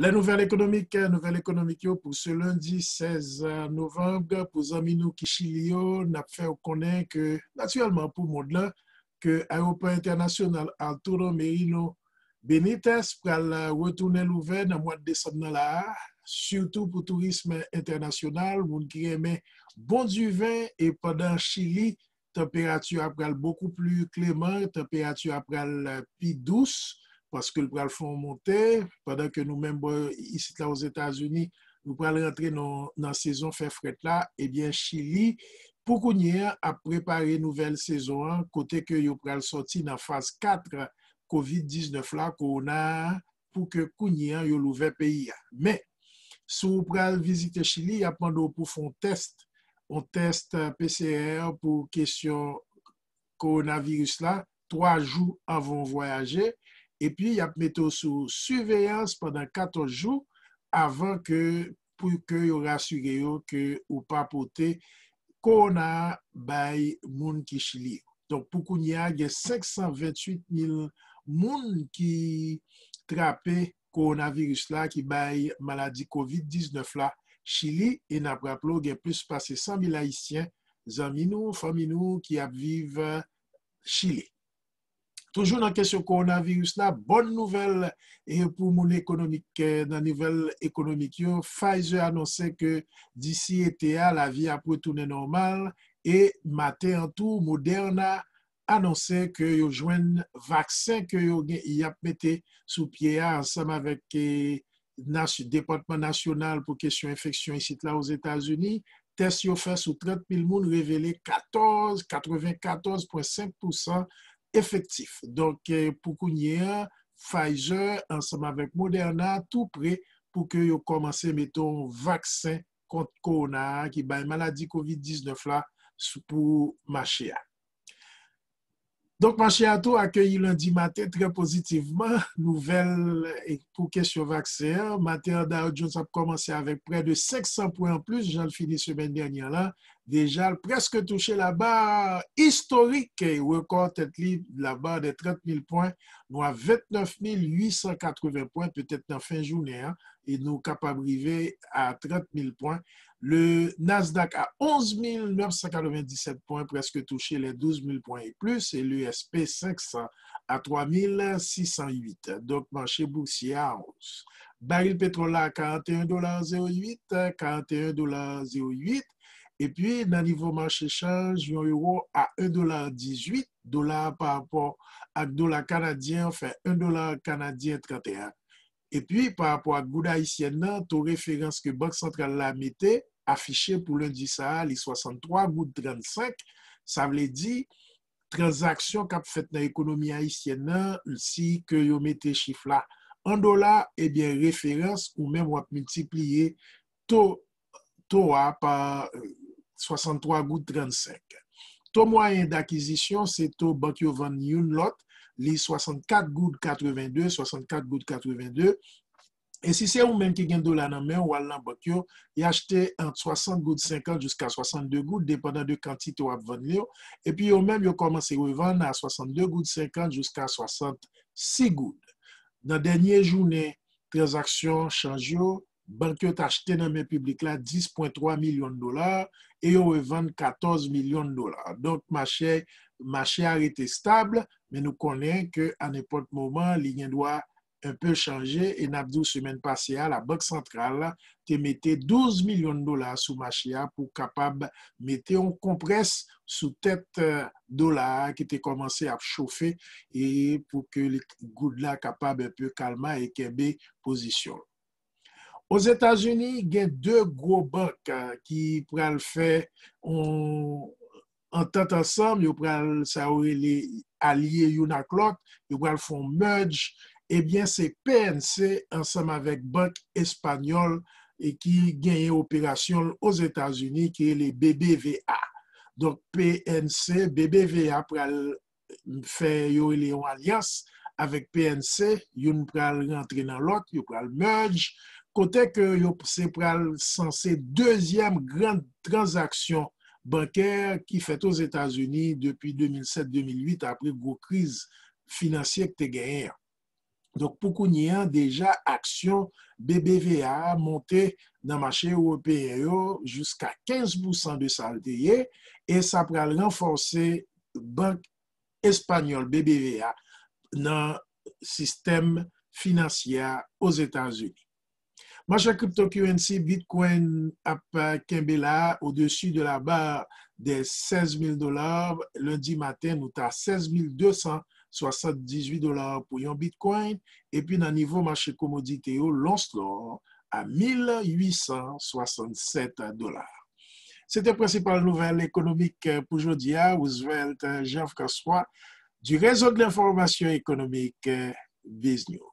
La nouvelle économique yo, pour ce lundi 16 novembre, pour Zaminou Kichilio, n'a fait connaître que, naturellement, pour le monde là, que l'aéroport international Arturo Merino Benitez pour retourner l'ouvert dans le mois de décembre là, surtout pour le tourisme international, moun qui aime bon du vin et pendant Chili, température après beaucoup plus clément, température après plus douce parce que le bras font monter pendant que nous-mêmes ici là aux États-Unis nous allons rentrer dans la saison fait fret là et bien Chili pour qu'on a préparé nouvelle saison côté que yo pral sorti dans phase 4 COVID-19 là qu'on a pour que Kounia yo l'ouvert pays mais si vous pral visiter Chili y a pendant pour faire un test PCR pour question coronavirus là 3 jours avant de voyager et puis il a mis sous surveillance pendant 14 jours avant que pour que vous rassurez que ou pas porter corona by moun qui Chili. Donc pour qu'on y a 528 000 moun qui trappé coronavirus là qui bail maladie COVID-19 là Chili et n'a pas rappelé plus passé 100 000 haïtiens amis nous famille nous qui vivent Chili. Toujours dans la question coronavirus, là, bonne nouvelle et pour mon économique, dans la nouvelle économique, Pfizer annonçait que d'ici été, la vie a retourné normale et matin en tout, Moderna annonçait que yo joignent vaccin que y a mis sous pied ensemble avec le département national pour question infection ici là aux États-Unis. Test yo fait sous 30 000 moun révélé 94,5% effectif. Donc, pour qu'on y ait Pfizer ensemble avec Moderna, tout prêt pour que vous commencez à mettre un vaccin contre Corona qui bat maladie COVID-19 là pour marcher. Donc, marché à tout accueilli lundi matin très positivement. Nouvelle pour question vaccin. Matin, Dow Jones a commencé avec près de 500 points en plus. J'en finis semaine dernière là. Déjà, presque touché la barre historique. Record tête libre, la barre de 30 000 points. Nous à 29 880 points, peut-être en fin de journée. Et nous capables d'arriver à 30 000 points. Le Nasdaq a 11 997 points, presque touché les 12 000 points et plus, et le SP 500 à 3 608. Donc, marché boursier à 11. Baril pétrole à 41,08 $, 41,08 $. Et puis, dans le niveau marché change, un euro à 1,18 $, par rapport à dollar canadien, fait 1 dollar canadien 31. Et puis, par rapport à Gouda haïtienne, taux référence que Banque centrale l'a mettait, affiché pour lundi ça, les 63,35 $. Ça veut dire, transaction qu'a fait dans l'économie haïtienne, si que vous mettez chiffre là en dollars, eh bien, référence ou même on multiplier taux par 63,35 $. Taux moyen d'acquisition, c'est taux banque van une lot, les 64,82 $, 64,82 $. Et si c'est vous-même qui gagne dollar dans main ou à l'embarque, il achète entre 60,50 jusqu'à 62 gouttes, dépendant de quantité ou à vendre. Et puis, vous-même, vous commencez à revendre à 62,50 jusqu'à 66 gouttes. Dans la dernière journée, transaction change, banque a acheté dans le public là 10,3 millions de dollars et vous revend 14 millions de dollars. Donc, marché a été stable, mais nous connaissons qu'à n'importe moment, l'Union doit un peu changé et n'a dit semaine passée la Banque centrale te mettait 12 millions de dollars sous marché pour capable mettre un compresse sous tête dollar qui était commencé à chauffer et pour que les gouttes là capable un peu calmer et qu'elle position. Aux États-Unis, il y a 2 gros banques qui pourraient le faire en entente ensemble, ils pourraient ça aurait les alliés une à l'autre, ils pourraient faire merge. Eh bien, c'est PNC ensemble avec Banque espagnole et qui gagne opération aux États-Unis, qui est les BBVA. Donc, PNC, BBVA pour faire une alliance avec PNC, ils pour rentrer dans l'autre, ils pour merge. Côté que c'est pour censé deuxième grande transaction bancaire qui fait aux États-Unis depuis 2007-2008 après une crise financière que tu gagné. Donc, pour qu'on y ait déjà action BBVA montée dans le marché européen jusqu'à 15% de saleté et ça pourra renforcer banque espagnole BBVA dans le système financier aux États-Unis. Marché cryptocurrency, Bitcoin a Kembela au-dessus de la barre des 16 000 $. Lundi matin, nous avons 16 278 $ pour un Bitcoin. Et puis, dans le niveau marché commodité, l'once l'or à 1867 $. C'était la principale nouvelle économique pour aujourd'hui. Roosevelt Jean-François du réseau de l'information économique BizNews.